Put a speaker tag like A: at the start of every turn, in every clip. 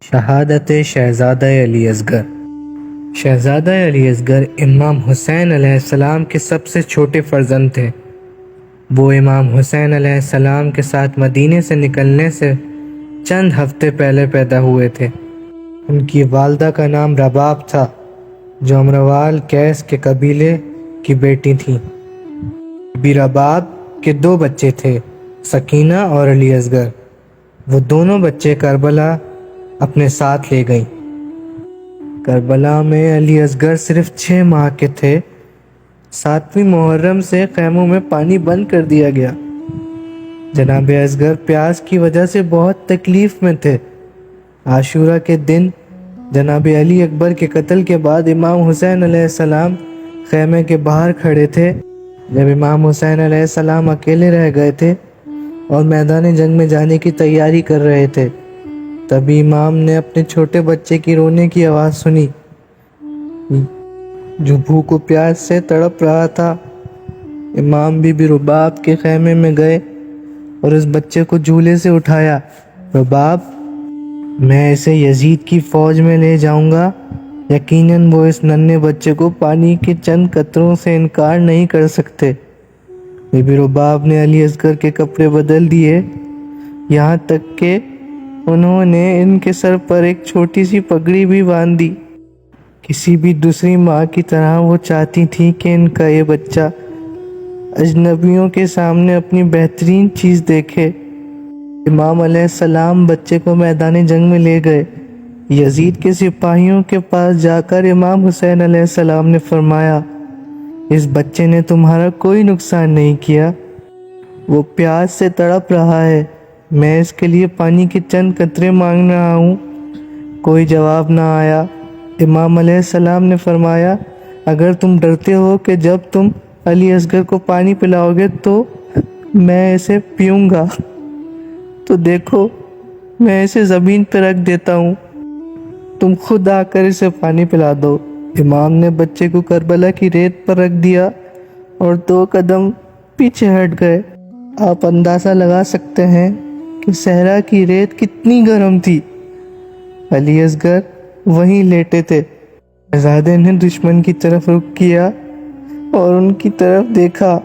A: شہادت شہزادہ علی اصغر۔ شہزادہ علی اصغر امام حسین علیہ السلام کے سب سے چھوٹے فرزند تھے۔ وہ امام حسین علیہ السلام کے ساتھ مدینے سے نکلنے سے چند ہفتے پہلے پیدا ہوئے تھے۔ ان کی والدہ کا نام رباب تھا، جو امروال کیس کے قبیلے کی بیٹی تھیں۔ بی رباب کے 2 بچے تھے، سکینہ اور علی اصغر۔ وہ دونوں بچے کربلا اپنے ساتھ لے گئیں۔ کربلا میں علی اصغر صرف 6 ماہ کے تھے۔ 7ویں محرم سے خیموں میں پانی بند کر دیا گیا۔ جناب اصغر پیاس کی وجہ سے بہت تکلیف میں تھے۔ عاشورہ کے دن جناب علی اکبر کے قتل کے بعد امام حسین علیہ السلام خیمے کے باہر کھڑے تھے۔ جب امام حسین علیہ السلام اکیلے رہ گئے تھے اور میدان جنگ میں جانے کی تیاری کر رہے تھے، تبھی امام نے اپنے چھوٹے بچے کی رونے کی آواز سنی، جو بھوک و پیاس سے تڑپ رہا تھا۔ امام بی رباب کے خیمے میں گئے اور اس بچے کو جھولے سے اٹھایا۔ رباب، میں اسے یزید کی فوج میں لے جاؤں گا۔ یقیناً وہ اس ننھے بچے کو پانی کے چند قطروں سے انکار نہیں کر سکتے۔ بی رباب نے علی اصغر کے کپڑے بدل دیے، یہاں تک کہ انہوں نے ان کے سر پر ایک چھوٹی سی پگڑی بھی باندھ دی۔ کسی بھی دوسری ماں کی طرح وہ چاہتی تھی کہ ان کا یہ بچہ اجنبیوں کے سامنے اپنی بہترین چیز دیکھے۔ امام علیہ السلام بچے کو میدان جنگ میں لے گئے۔ یزید کے سپاہیوں کے پاس جا کر امام حسین علیہ السلام نے فرمایا، اس بچے نے تمہارا کوئی نقصان نہیں کیا، وہ پیاس سے تڑپ رہا ہے، میں اس کے لیے پانی کے چند قطرے مانگ رہا ہوں۔ کوئی جواب نہ آیا۔ امام علیہ السلام نے فرمایا، اگر تم ڈرتے ہو کہ جب تم علی اصغر کو پانی پلاؤ گے تو میں اسے پیوں گا، تو دیکھو میں اسے زمین پہ رکھ دیتا ہوں، تم خود آ کر اسے پانی پلا دو۔ امام نے بچے کو کربلا کی ریت پر رکھ دیا اور 2 قدم پیچھے ہٹ گئے۔ آپ اندازہ لگا سکتے ہیں کہ صحرا کی ریت کتنی گرم تھی۔ علی اصغر وہیں لیٹے تھے۔ شہزادے نے دشمن کی طرف رخ کیا اور ان کی طرف دیکھا۔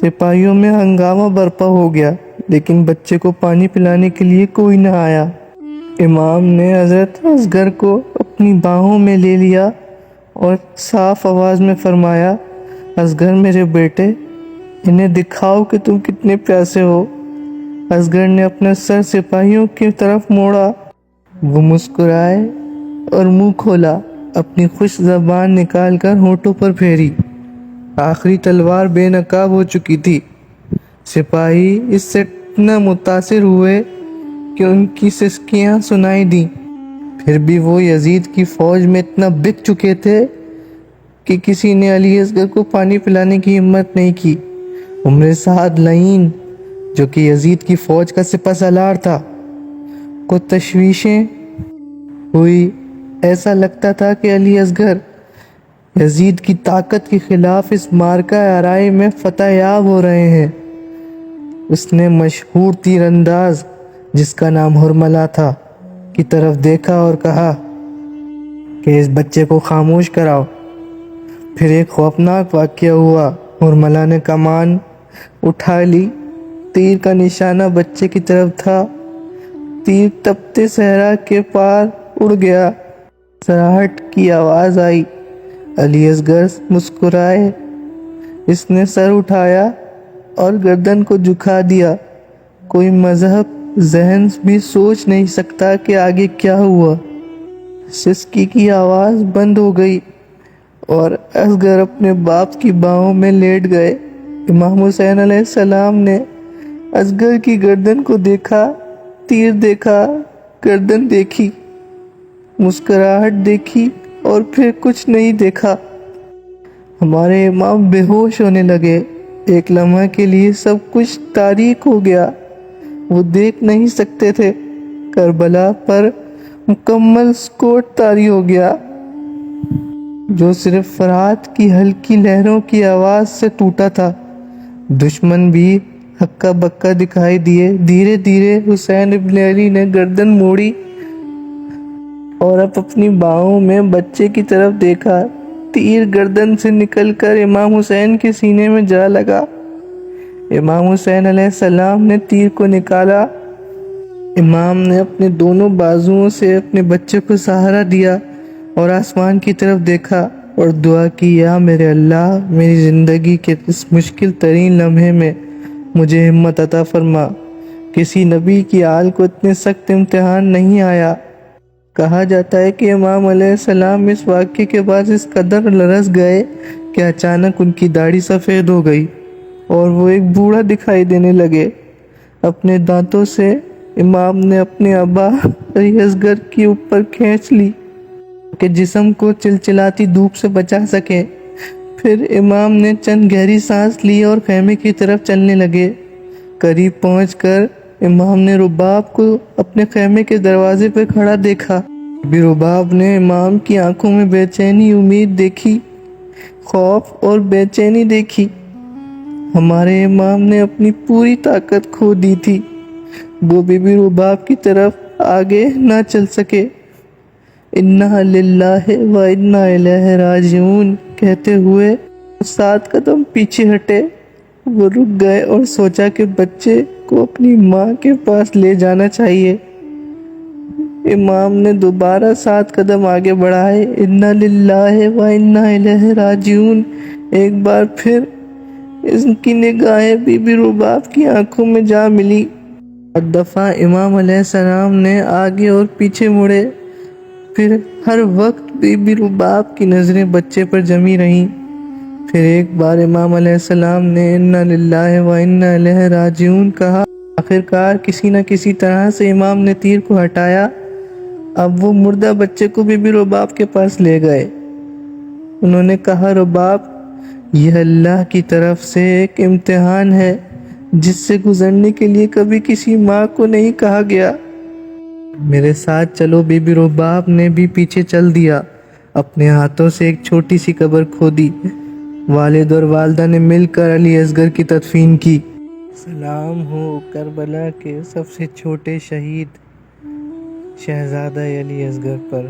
A: سپاہیوں میں ہنگامہ برپا ہو گیا، لیکن بچے کو پانی پلانے کے لیے کوئی نہ آیا۔ امام نے حضرت اصغر کو اپنی باہوں میں لے لیا اور صاف آواز میں فرمایا، اصغر میرے بیٹے، انہیں دکھاؤ کہ تم کتنے پیاسے ہو۔ اصغر نے اپنا سر سپاہیوں کی طرف موڑا۔ وہ مسکرائے اور منہ کھولا، اپنی خوش زبان نکال کر ہونٹوں پر پھیری۔ آخری تلوار بے نقاب ہو چکی تھی۔ سپاہی اس سے اتنا متاثر ہوئے کہ ان کی سسکیاں سنائی دیں۔ پھر بھی وہ یزید کی فوج میں اتنا بک چکے تھے کہ کسی نے علی اصغر کو پانی پلانے کی ہمت نہیں کی۔ عمر سعد لعین، جو کہ یزید کی فوج کا سپہ سالار تھا، کو تشویشیں ہوئی۔ ایسا لگتا تھا کہ علی اصغر یزید کی طاقت کے خلاف اس معرکہ آرائی میں فتح یاب ہو رہے ہیں۔ اس نے مشہور تیر انداز، جس کا نام حرملہ تھا، کی طرف دیکھا اور کہا کہ اس بچے کو خاموش کراؤ۔ پھر ایک خوفناک واقعہ ہوا۔ حرملہ نے کمان اٹھا لی، تیر کا نشانہ بچے کی طرف تھا۔ تیر تپتے صحرا کے پار اڑ گیا۔ سراہٹ کی آواز آئی۔ علی اصغر مسکرائے۔ اس نے سر اٹھایا اور گردن کو جھکا دیا۔ کوئی مذہب ذہن بھی سوچ نہیں سکتا کہ آگے کیا ہوا۔ سسکی کی آواز بند ہو گئی اور اصغر اپنے باپ کی باہوں میں لیٹ گئے۔ امام حسین علیہ السلام نے اصغر کی گردن کو دیکھا، تیر دیکھا، گردن دیکھی، مسکراہٹ دیکھی اور پھر کچھ نہیں دیکھا۔ ہمارے امام بے ہوش ہونے لگے۔ ایک لمحہ کے لیے سب کچھ تاریک ہو گیا۔ وہ دیکھ نہیں سکتے تھے۔ کربلا پر مکمل سکوت طاری ہو گیا، جو صرف فرات کی ہلکی لہروں کی آواز سے ٹوٹا تھا۔ دشمن بھی ہکا بکا دکھائی دیے۔ دھیرے دھیرے حسین ابن علی نے گردن موڑی اور اب اپنی باہوں میں بچے کی طرف دیکھا۔ تیر گردن سے نکل کر امام حسین کے سینے میں جا لگا۔ امام حسین علیہ السلام نے تیر کو نکالا۔ امام نے اپنے دونوں بازوؤں سے اپنے بچے کو سہارا دیا اور آسمان کی طرف دیکھا اور دعا کی، یا میرے اللہ، میری زندگی کے اس مشکل ترین لمحے میں مجھے ہمت عطا فرما۔ کسی نبی کی آل کو اتنے سخت امتحان نہیں آیا۔ کہا جاتا ہے کہ امام علیہ السلام اس واقعے کے بعد اس قدر لرز گئے کہ اچانک ان کی داڑھی سفید ہو گئی اور وہ ایک بوڑھا دکھائی دینے لگے۔ اپنے دانتوں سے امام نے اپنے ابا علی اصغر کی اوپر کھینچ لی کہ جسم کو چلچلاتی دھوپ سے بچا سکے۔ پھر امام نے چند گہری سانس لی اور خیمے کی طرف چلنے لگے۔ قریب پہنچ کر امام نے رباب کو اپنے خیمے کے دروازے پہ کھڑا دیکھا۔ بی رباب نے امام کی آنکھوں میں بے چینی امید دیکھی، خوف اور بے چینی دیکھی۔ ہمارے امام نے اپنی پوری طاقت کھو دی تھی، وہ بی رباب کی طرف آگے نہ چل سکے۔ انا للہ و انا الیہ راجعون کہتے ہوئے 7 قدم پیچھے ہٹے۔ وہ رک گئے اور سوچا کہ بچے کو اپنی ماں کے پاس لے جانا چاہیے۔ امام نے دوبارہ 7 قدم آگے بڑھائے۔ انا للہ و انا الیہ راجعون۔ ایک بار پھر اس کی نگاہیں بی رباب کی آنکھوں میں جا ملی۔ دفعہ امام علیہ السلام نے آگے اور پیچھے مڑے، پھر ہر وقت بی رباب کی نظریں بچے پر جمی رہیں۔ پھر ایک بار امام علیہ السلام نے انا للہ و انا الیہ راجعون کہا۔ آخرکار کسی نہ کسی طرح سے امام نے تیر کو ہٹایا۔ اب وہ مردہ بچے کو بی رباب کے پاس لے گئے۔ انہوں نے کہا، رباب، یہ اللہ کی طرف سے ایک امتحان ہے جس سے گزرنے کے لیے کبھی کسی ماں کو نہیں کہا گیا۔ میرے ساتھ چلو۔ بی رباب نے بھی پیچھے چل دیا۔ اپنے ہاتھوں سے ایک چھوٹی سی قبر کھودی۔ والد اور والدہ نے مل کر علی اصغر کی تدفین کی۔ سلام ہو کربلا کے سب سے چھوٹے شہید شہزادہ علی اصغر پر۔